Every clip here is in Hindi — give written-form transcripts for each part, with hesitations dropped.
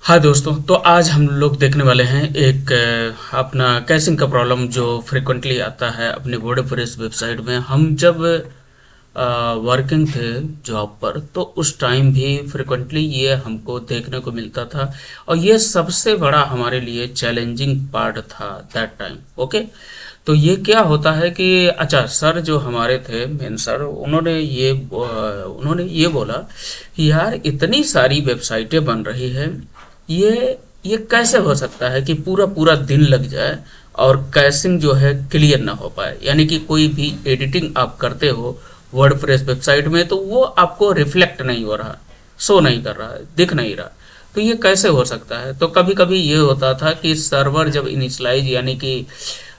हाँ दोस्तों, तो आज हम लोग देखने वाले हैं एक अपना कैशिंग का प्रॉब्लम जो फ्रिक्वेंटली आता है अपनी वर्डप्रेस वेबसाइट में। हम जब वर्किंग थे जॉब पर, तो उस टाइम भी फ्रिक्वेंटली ये हमको देखने को मिलता था और ये सबसे बड़ा हमारे लिए चैलेंजिंग पार्ट था दैट टाइम। ओके, तो ये क्या होता है कि अच्छा सर जो हमारे थे मेन सर, उन्होंने ये बोला कि यार इतनी सारी वेबसाइटें बन रही है, ये कैसे हो सकता है कि पूरा पूरा दिन लग जाए और कैशिंग जो है क्लियर ना हो पाए। यानी कि कोई भी एडिटिंग आप करते हो वर्डप्रेस वेबसाइट में तो वो आपको रिफ्लेक्ट नहीं हो रहा, शो नहीं कर रहा है, दिख नहीं रहा। तो ये कैसे हो सकता है? तो कभी कभी ये होता था कि सर्वर जब इनिशलाइज यानी कि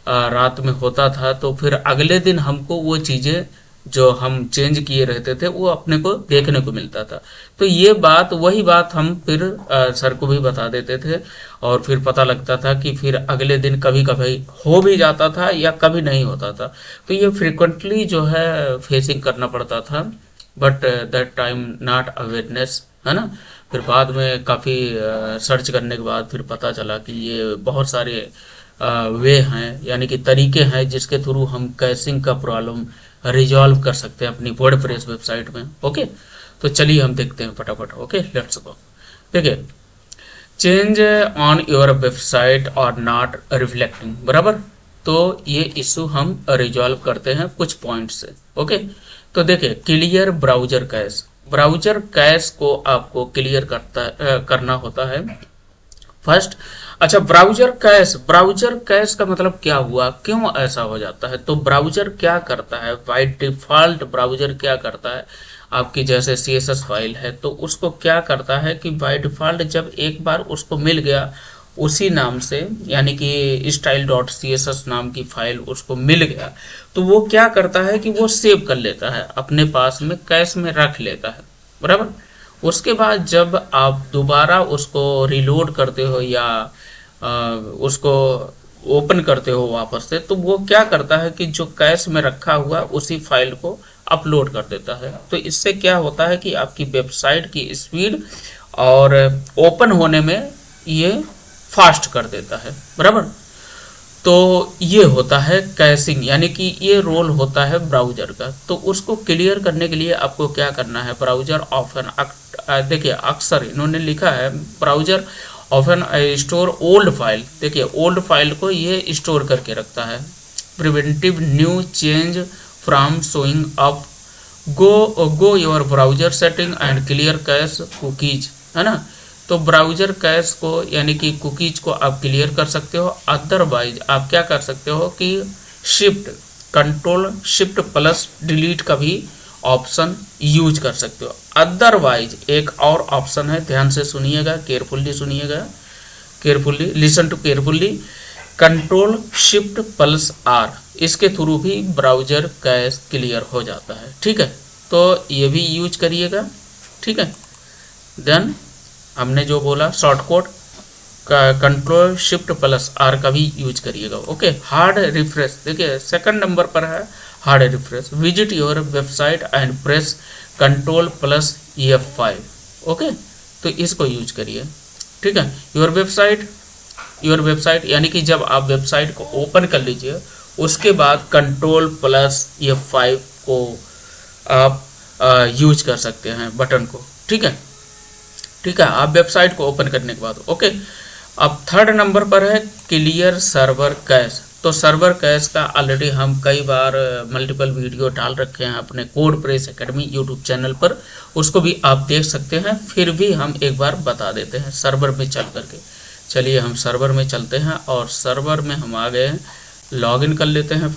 रात में होता था, तो फिर अगले दिन हमको वो चीज़ें जो हम चेंज किए रहते थे वो अपने को देखने को मिलता था। तो ये बात वही बात हम फिर सर को भी बता देते थे और फिर पता लगता था कि फिर अगले दिन कभी कभी हो भी जाता था या कभी नहीं होता था। तो ये फ्रिक्वेंटली जो है फेसिंग करना पड़ता था, but that time not awareness, है ना। फिर बाद में काफ़ी सर्च करने के बाद फिर पता चला कि ये बहुत सारे वे हैं, यानी कि तरीके हैं जिसके थ्रू हम कैशिंग का प्रॉब्लम रिजॉल्व कर सकते हैं अपनी वर्डप्रेस वेबसाइट में। ओके, तो चलिए हम देखते हैं फटाफट। Okay, let's go. देखिए, चेंज ऑन योर वेबसाइट और नॉट रिफ्लेक्टिंग, बराबर। तो ये इशू हम रिजॉल्व करते हैं कुछ पॉइंट से। ओके, तो देखिए, clear browser cash. Browser cash को आपको क्लियर करना होता है फर्स्ट। अच्छा, ब्राउजर कैश का मतलब क्या हुआ, क्यों ऐसा हो जाता है? तो ब्राउजर क्या करता है बाय डिफॉल्ट, ब्राउजर क्या करता है, आपकी जैसे सीएसएस फाइल है तो उसको क्या करता है कि बाय डिफॉल्ट जब एक बार उसको मिल गया उसी नाम से, यानी कि style dot C S S नाम की फाइल उसको मिल गया, तो वो क्या करता है कि वो सेव कर लेता है अपने पास में, कैश में रख लेता है, बराबर। उसके बाद जब आप दोबारा उसको रिलोड करते हो या उसको ओपन करते हो वापस से, तो वो क्या करता है कि जो कैश में रखा हुआ उसी फाइल को अपलोड कर देता है। तो इससे क्या होता है कि आपकी वेबसाइट की स्पीड और ओपन होने में ये फास्ट कर देता है, बराबर। तो ये होता है कैशिंग, यानी कि ये रोल होता है ब्राउजर का। तो उसको क्लियर करने के लिए आपको क्या करना है, ब्राउजर ऑफन, देखिए अक्सर इन्होंने लिखा है browser often store old file. देखिए, ओल्ड फाइल को ये स्टोर करके रखता है। Preventive new change from showing up, go your browser setting and clear cash cookies, है ना। तो ब्राउजर कैश को यानी कि कुकीज को आप क्लियर कर सकते हो। अदरवाइज आप क्या कर सकते हो कि shift control shift plus delete का भी ऑप्शन यूज कर सकते हो। अदरवाइज एक और ऑप्शन है, ध्यान से सुनिएगा, केयरफुल्ली सुनिएगा, carefully listen to carefully, control shift plus R, इसके थ्रू भी ब्राउजर कैश क्लियर हो जाता है। ठीक है, तो ये भी यूज करिएगा। ठीक है, देन हमने जो बोला short code control shift plus R का भी यूज करिएगा। ओके, हार्ड रिफ्रेश, देखिए सेकंड नंबर पर है hard refresh. Visit your website and press control plus F5। Okay, तो इसको यूज करिए। ठीक है, योर वेबसाइट यानी कि जब आप वेबसाइट को ओपन कर लीजिए उसके बाद कंट्रोल प्लस F5 को आप यूज कर सकते हैं बटन को। ठीक है, ठीक है, आप वेबसाइट को ओपन करने के बाद। ओके, अब थर्ड नंबर पर है क्लियर सर्वर कैश। तो सर्वर कैश का ऑलरेडी हम कई बार मल्टीपल वीडियो डाल रखे हैं अपने code press academy YouTube channel पर, उसको भी आप देख सकते हैं। फिर भी हम एक बार बता देते हैं सर्वर में चल करके। चलिए हम सर्वर में चलते हैं और सर्वर में हम आ गए हैं, लॉग इन कर लेते हैं।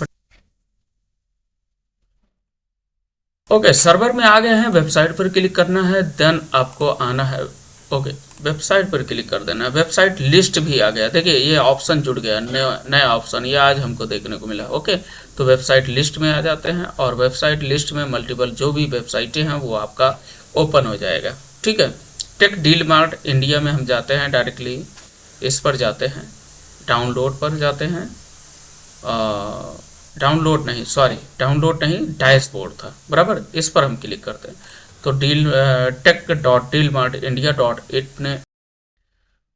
ओके, सर्वर में आ गए हैं, वेबसाइट पर क्लिक करना है, देन आपको आना है। ओके, वेबसाइट पर क्लिक कर देना है। वेबसाइट लिस्ट भी आ गया, देखिए ये ऑप्शन जुड़ गया, नया ऑप्शन ये आज हमको देखने को मिला। ओके, तो वेबसाइट लिस्ट में आ जाते हैं और वेबसाइट लिस्ट में मल्टीपल जो भी वेबसाइटें हैं वो आपका ओपन हो जाएगा। ठीक है, टेक डील मार्ट इंडिया में हम जाते हैं, डायरेक्टली इस पर जाते हैं, डाउनलोड पर जाते हैं, डाउनलोड नहीं, डैशबोर्ड था, बराबर, इस पर हम क्लिक करते हैं। तो टेक.dealmartindia.in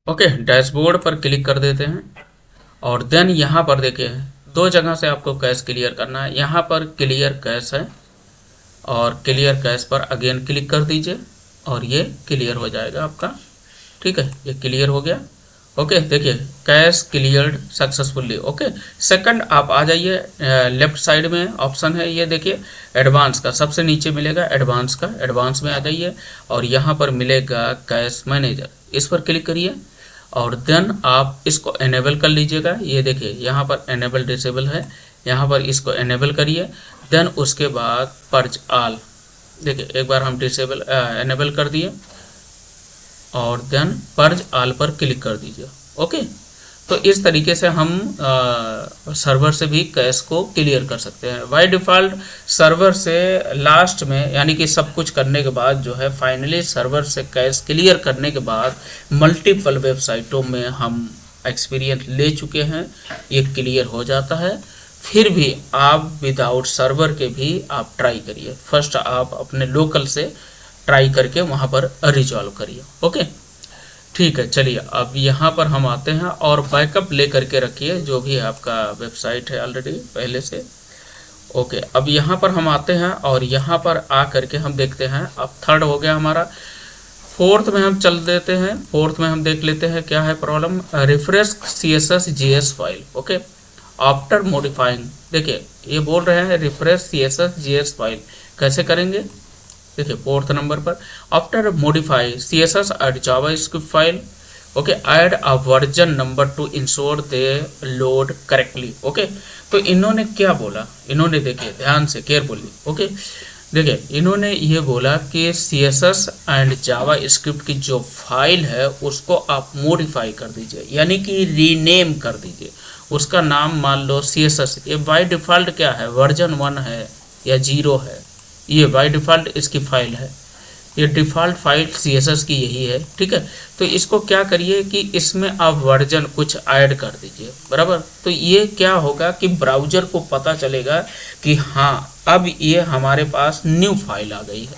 ओके, डैशबोर्ड पर क्लिक कर देते हैं और देन यहाँ पर देखिए दो जगह से आपको कैश क्लियर करना है। यहाँ पर क्लियर कैश है और क्लियर कैश पर अगेन क्लिक कर दीजिए और ये क्लियर हो जाएगा आपका। ठीक है, ये क्लियर हो गया। ओके, देखिए cash cleared successfully. Okay, second आप आ जाइए, लेफ्ट साइड में ऑप्शन है, ये देखिए एडवांस का सबसे नीचे मिलेगा, एडवांस का, एडवांस में आ जाइए और यहाँ पर मिलेगा कैश मैनेजर, इस पर क्लिक करिए और देन आप इसको एनेबल कर लीजिएगा। ये देखिए यहाँ पर एनेबल डिसेबल है, यहाँ पर इसको एनेबल करिए। देन उसके बाद पर्ज आल, देखिए एक बार हम डिसेबल एनेबल कर दिए और देन पर्ज आल पर क्लिक कर दीजिए। ओके, तो इस तरीके से हम सर्वर से भी कैश को क्लियर कर सकते हैं। बाय डिफ़ॉल्ट सर्वर से लास्ट में, यानी कि सब कुछ करने के बाद जो है फाइनली सर्वर से कैश क्लियर करने के बाद मल्टीपल वेबसाइटों में हम एक्सपीरियंस ले चुके हैं, ये क्लियर हो जाता है। फिर भी आप विदाउट सर्वर के भी आप ट्राई करिए। फर्स्ट आप अपने लोकल से ट्राई करके वहाँ पर रिजॉल्व करिए। ओके, ठीक है, चलिए अब यहाँ पर हम आते हैं और बैकअप ले करके रखिए जो भी आपका वेबसाइट है ऑलरेडी पहले से। ओके, अब यहाँ पर हम आते हैं और यहाँ पर आ करके हम देखते हैं, अब थर्ड हो गया हमारा। फोर्थ में हम चल देते हैं, फोर्थ में हम देख लेते हैं क्या है problem. Refresh CSS JS file. Okay, after modifying, देखिए ये बोल रहे हैं रिफ्रेश CSS JS फाइल कैसे करेंगे। देखिए फोर्थ नंबर पर after modify CSS and JavaScript file. Okay, add a version number two ensure they load correctly. Okay, तो इन्होंने क्या बोला, इन्होंने देखिए ध्यान से केयरफुली। ओके, देखिए इन्होंने ये बोला कि CSS एंड जावास्क्रिप्ट की जो फाइल है उसको आप मॉडिफाई कर दीजिए, यानी कि रीनेम कर दीजिए। उसका नाम मान लो CSS, ये बाय डिफ़ॉल्ट क्या है, वर्जन 1 है या 0 है, ये बाय डिफ़ॉल्ट इसकी फाइल है, ये डिफ़ॉल्ट फाइल CSS की यही है। ठीक है, तो इसको क्या करिए कि इसमें आप वर्जन कुछ ऐड कर दीजिए, बराबर। तो ये क्या होगा कि ब्राउज़र को पता चलेगा कि हाँ अब ये हमारे पास न्यू फाइल आ गई है।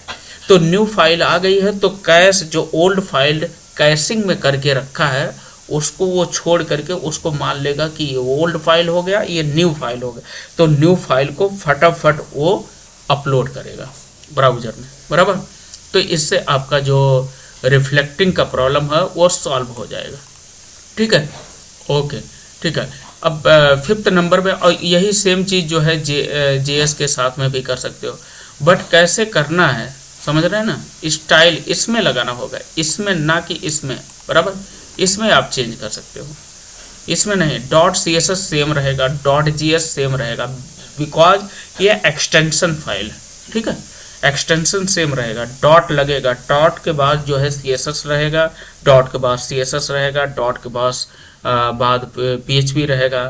तो न्यू फाइल आ गई है तो कैश जो ओल्ड फाइल कैशिंग में करके रखा है उसको वो छोड़ करके उसको मान लेगा कि ये ओल्ड फाइल हो गया, ये न्यू फाइल हो गया। तो न्यू फाइल को फटाफट वो अपलोड करेगा ब्राउज़र में, बराबर। तो इससे आपका जो रिफ्लेक्टिंग का प्रॉब्लम है वो सॉल्व हो जाएगा। ठीक है, ओके, ठीक है। अब फिफ्थ नंबर पे, और यही सेम चीज़ जो है JS के साथ में भी कर सकते हो, बट कैसे करना है समझ रहे हैं ना। स्टाइल इसमें लगाना होगा, इसमें ना कि इसमें, बराबर। इसमें आप चेंज कर सकते हो, इसमें नहीं। .css सेम रहेगा, .gs सेम रहेगा, बिकॉज ये एक्सटेंशन फाइल है। ठीक है, एक्सटेंशन सेम रहेगा, डॉट लगेगा, डॉट के बाद जो है CSS रहेगा, डॉट के बाद CSS रहेगा, डॉट के बाद PHP रहेगा,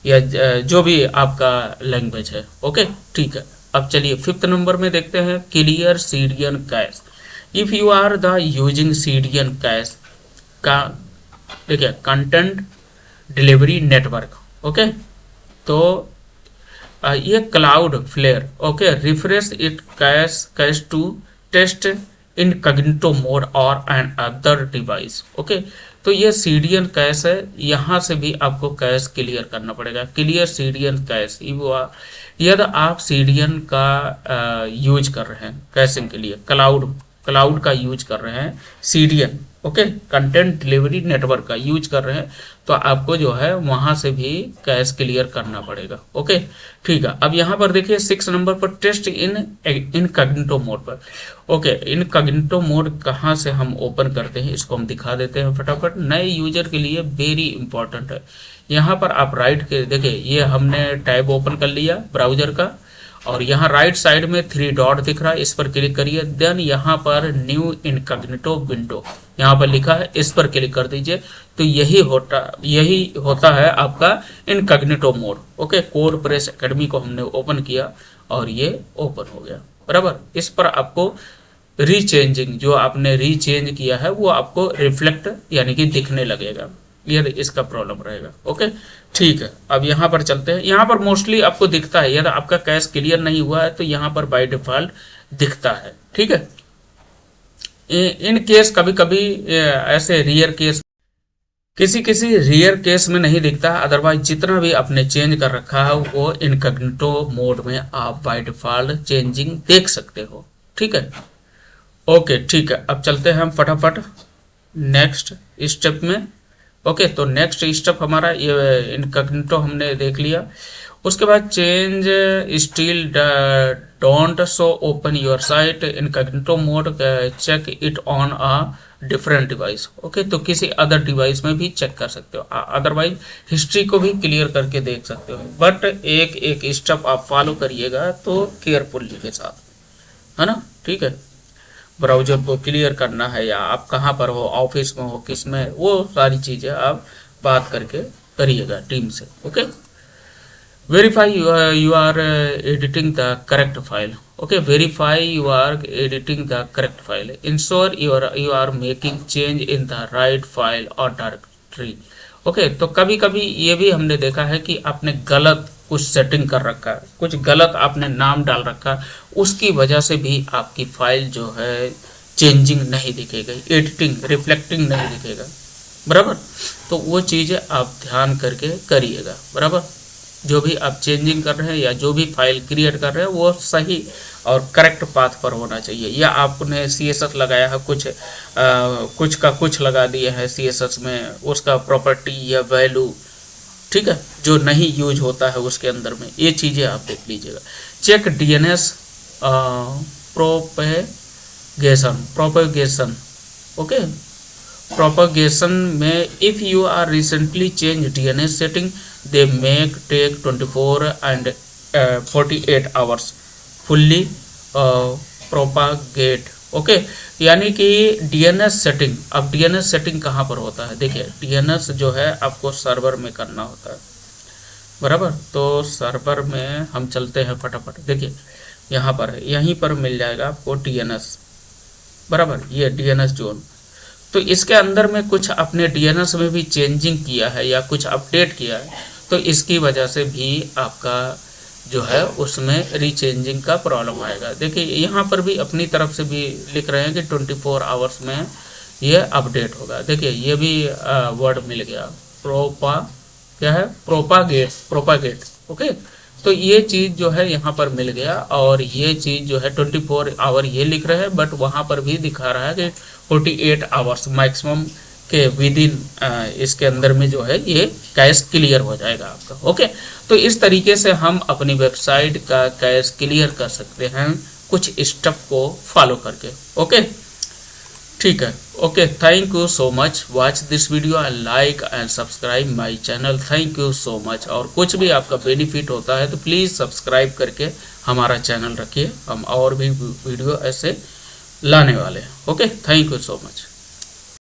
या जो भी आपका लैंग्वेज है। ओके, ठीक है। अब चलिए फिफ्थ नंबर में देखते हैं, clear CDN cache. If you are the using CDN cache का, देखिए कंटेंट डिलीवरी नेटवर्क। ओके, तो ये Cloudflare. Okay, refresh it cache to test incognito mode और एन अदर डिवाइस। ओके, तो ये CDN कैश है, यहाँ से भी आपको कैश क्लियर करना पड़ेगा। क्लियर CDN कैश, यदि आप CDN का यूज कर रहे हैं कैशिंग के लिए, क्लाउड का यूज कर रहे हैं, CDN, okay, content delivery network का यूज कर रहे हैं, तो आपको जो है वहां से भी कैश क्लियर करना पड़ेगा। ओके, ठीक है। अब यहाँ पर देखिए 6 नंबर पर टेस्ट इनकॉग्निटो मोड पर। ओके, इनकॉग्निटो मोड कहाँ से हम ओपन करते हैं इसको हम दिखा देते हैं फटाफट। नए यूजर के लिए वेरी इंपॉर्टेंट है। यहाँ पर आप राइट के देखिए, ये हमने टैब ओपन कर लिया ब्राउजर का, और यहाँ राइट साइड में 3 डॉट दिख रहा है, इस पर क्लिक करिए। देन यहाँ पर न्यू इनकॉग्निटो विंडो यहाँ पर लिखा है, इस पर क्लिक कर दीजिए। तो यही होता है आपका incognito mode. Okay, core press academy को हमने ओपन किया और ये ओपन हो गया, बराबर। इस पर आपको रीचेंजिंग, जो आपने रीचेंज किया है वो आपको रिफ्लेक्ट यानी कि दिखने लगेगा। ये इसका प्रॉब्लम रहेगा। ओके, ठीक है। अब यहाँ पर चलते हैं, यहाँ पर मोस्टली आपको दिखता है, यदि आपका कैश क्लियर नहीं हुआ है तो यहाँ पर बाय डिफॉल्ट दिखता है। ठीक है, इन केस कभी कभी ऐसे रियर केस किसी किसी रेयर केस में नहीं दिखता, अदरवाइज जितना भी आपने चेंज कर रखा है वो इनकॉग्निटो मोड में आप बाय डिफॉल्ट चेंजिंग देख सकते हो। ठीक है, ओके ठीक है। अब चलते हैं हम फटाफट नेक्स्ट स्टेप में। ओके, तो नेक्स्ट स्टेप हमारा ये इनकॉग्निटो हमने देख लिया। उसके बाद change still don't show open your site incognito mode, check it on a different device. Okay, तो किसी अदर डिवाइस में भी चेक कर सकते हो, अदरवाइज हिस्ट्री को भी क्लियर करके देख सकते हो। बट एक एक स्टेप आप फॉलो करिएगा तो केयरफुली के साथ, है ना। ठीक है, ब्राउजर को क्लियर करना है या आप कहाँ पर हो, ऑफिस में हो, किस में, वो सारी चीज़ें आप बात करके करिएगा टीम से। Okay, verify you are editing the correct file. Okay, verify you are editing the correct file. Ensure you are making change in the right file or directory. Okay, तो कभी कभी ये भी हमने देखा है कि आपने गलत कुछ सेटिंग कर रखा है, कुछ गलत आपने नाम डाल रखा है, उसकी वजह से भी आपकी फाइल जो है चेंजिंग नहीं दिखेगा, एडिटिंग रिफ्लेक्टिंग नहीं दिखेगा, बराबर। तो वो चीज़ें आप ध्यान करके करिएगा, बराबर। जो भी आप चेंजिंग कर रहे हैं या जो भी फाइल क्रिएट कर रहे हैं वो सही और करेक्ट पाथ पर होना चाहिए। या आपने CSS लगाया है, कुछ का कुछ लगा दिया है CSS में, उसका प्रॉपर्टी या वैल्यू, ठीक है, जो नहीं यूज होता है उसके अंदर में, ये चीज़ें आप देख लीजिएगा। Check DNS propagation. Okay, propagation में if you are recently change DNS setting they make take 24 and 48 hours fully propagate। Okay, यानी कि DNS सेटिंग, अब DNS सेटिंग कहाँ पर होता है, देखिए DNS जो है आपको सर्वर में करना होता है, बराबर। तो सर्वर में हम चलते हैं फटाफट, देखिए यहाँ पर है, यहीं पर मिल जाएगा आपको DNS, बराबर, ये DNS जोन। तो इसके अंदर में कुछ अपने DNS में भी चेंजिंग किया है या कुछ अपडेट किया है, तो इसकी वजह से भी आपका जो है उसमें रीचेंजिंग का प्रॉब्लम आएगा। देखिए यहाँ पर भी अपनी तरफ से भी लिख रहे हैं कि 24 आवर्स में ये अपडेट होगा। देखिए ये भी वर्ड मिल गया, क्या है, प्रोपागेट। ओके, तो ये चीज़ जो है यहाँ पर मिल गया, और ये चीज़ जो है 24 आवर ये लिख रहे हैं, बट वहाँ पर भी दिखा रहा है कि 48 आवर्स मैक्सिमम के विद इन इसके अंदर में जो है ये कैश क्लियर हो जाएगा आपका। ओके, तो इस तरीके से हम अपनी वेबसाइट का कैश क्लियर कर सकते हैं कुछ स्टेप को फॉलो करके। ओके, ठीक है। Okay, thank you so much, watch this video and like and subscribe my channel. Thank you so much. और कुछ भी आपका बेनिफिट होता है तो प्लीज़ सब्सक्राइब करके हमारा चैनल रखिए, हम और भी वीडियो ऐसे लाने वाले हैं। Okay, thank you so much.